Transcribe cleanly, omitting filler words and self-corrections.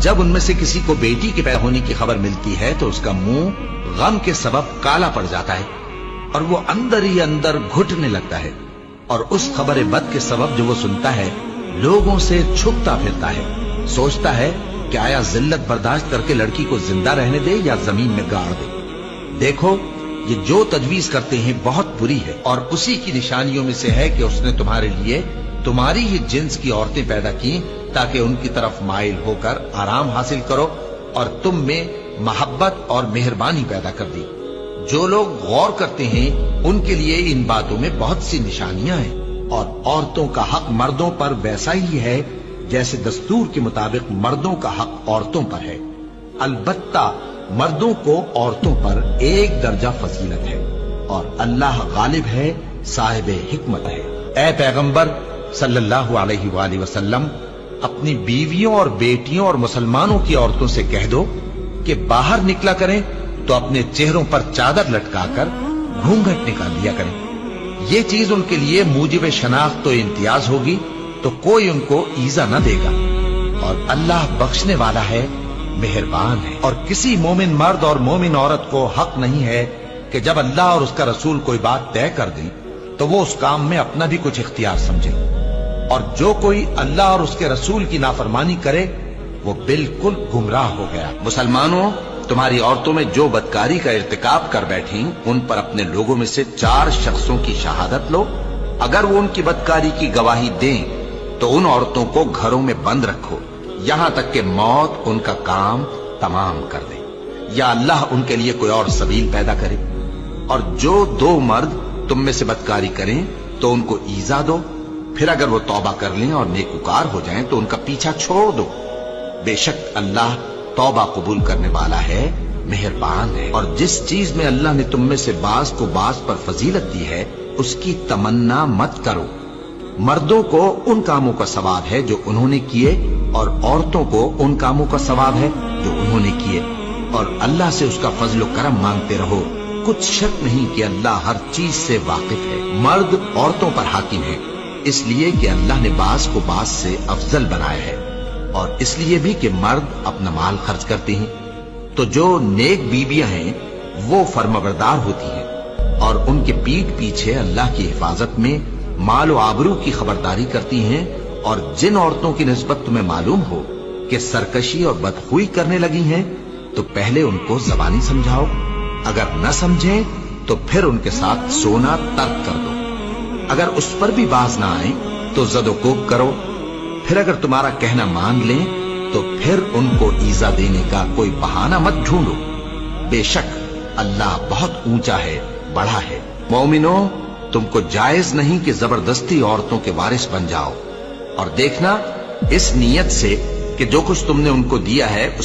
जब उनमें से किसी को बेटी के पैदा होने की खबर मिलती है तो उसका मुंह गम के सबब काला पड़ जाता है और वो अंदर ही अंदर घुटने लगता है, और उस खबर बद के सबब जो वो सुनता है लोगों से छुपता फिरता है, सोचता है कि आया जिल्लत बर्दाश्त करके लड़की को जिंदा रहने दे या जमीन में गाड़ दे। देखो, ये जो तजवीज करते हैं बहुत बुरी है, और उसी की निशानियों में से है कि उसने तुम्हारे लिए तुम्हारी ही जिन्स की औरतें पैदा की ताकि उनकी तरफ माइल होकर आराम हासिल करो, और तुम में मोहब्बत और मेहरबानी पैदा कर दी। जो लोग गौर करते हैं उनके लिए इन बातों में बहुत सी निशानियां हैं, और औरतों का हक मर्दों पर वैसा ही है जैसे दस्तूर के मुताबिक मर्दों का हक औरतों पर है। अलबत्ता मर्दों को औरतों पर एक दर्जा फजीलत है, और अल्लाह गालिब है, साहिब हिकमत है। ऐ पैगंबर सल्लल्लाहु अलैहि वसल्लम, अपनी बीवियों और बेटियों और मुसलमानों की औरतों से कह दो कि बाहर निकला करें तो अपने चेहरों पर चादर लटकाकर घूंघट निकाल लिया करें। ये चीज उनके लिए मूजिब शनाख्त तो इम्तियाज होगी तो कोई उनको ईजा न देगा, और अल्लाह बख्शने वाला है, मेहरबान है। और किसी मोमिन मर्द और मोमिन औरत को हक नहीं है कि जब अल्लाह और उसका रसूल कोई बात तय कर दें तो वो उस काम में अपना भी कुछ इख्तियार समझे, और जो कोई अल्लाह और उसके रसूल की नाफरमानी करे वो बिल्कुल गुमराह हो गया। मुसलमानों, तुम्हारी औरतों में जो बदकारी का इर्तिकाब कर बैठी उन पर अपने लोगों में से 4 शख्सों की शहादत लो। अगर वो उनकी बदकारी की गवाही दें तो उन औरतों को घरों में बंद रखो यहां तक कि मौत उनका काम तमाम कर दे, या अल्लाह उनके लिए कोई और सबील पैदा करे। और जो 2 मर्द तुम में से बदकारी करें तो उनको ईजा दो, फिर अगर वो तौबा कर लें और नेकुकार हो जाएं तो उनका पीछा छोड़ दो। बेशक अल्लाह तौबा कबूल करने वाला है, मेहरबान है। और जिस चीज में अल्लाह ने तुम में से बाज को बाज पर फजीलत दी है उसकी तमन्ना मत करो। मर्दों को उन कामों का सवाब है जो उन्होंने किए, और औरतों को उन कामों का सवाब है जो उन्होंने किए, और अल्लाह से उसका फजल व करम मांगते रहो। कुछ शक नहीं कि अल्लाह हर चीज से वाकिफ है। मर्द औरतों पर हाकिम है, इसलिए कि अल्लाह ने बाज को बाज से अफजल बनाया है, और इसलिए भी कि मर्द अपना माल खर्च करते हैं। तो जो नेक बीबियां हैं वो फर्माबरदार होती हैं, और उनके पीठ पीछे अल्लाह की हिफाजत में माल व आबरू की खबरदारी करती हैं। और जिन औरतों की निस्बत तुम्हें मालूम हो कि सरकशी और बदखुई करने लगी हैं तो पहले उनको ज़बानी समझाओ, अगर न समझें तो फिर उनके साथ सोना तर्क कर दो। अगर उस पर भी बाज ना आए तो ज़दोकोब करो, फिर अगर तुम्हारा कहना मान लें तो फिर उनको ईजा देने का कोई बहाना मत ढूंढो। बेशक अल्लाह बहुत ऊंचा है, बड़ा है। मोमिनो, तुमको जायज नहीं कि जबरदस्ती औरतों के वारिस बन जाओ, और देखना इस नीयत से कि जो कुछ तुमने उनको दिया है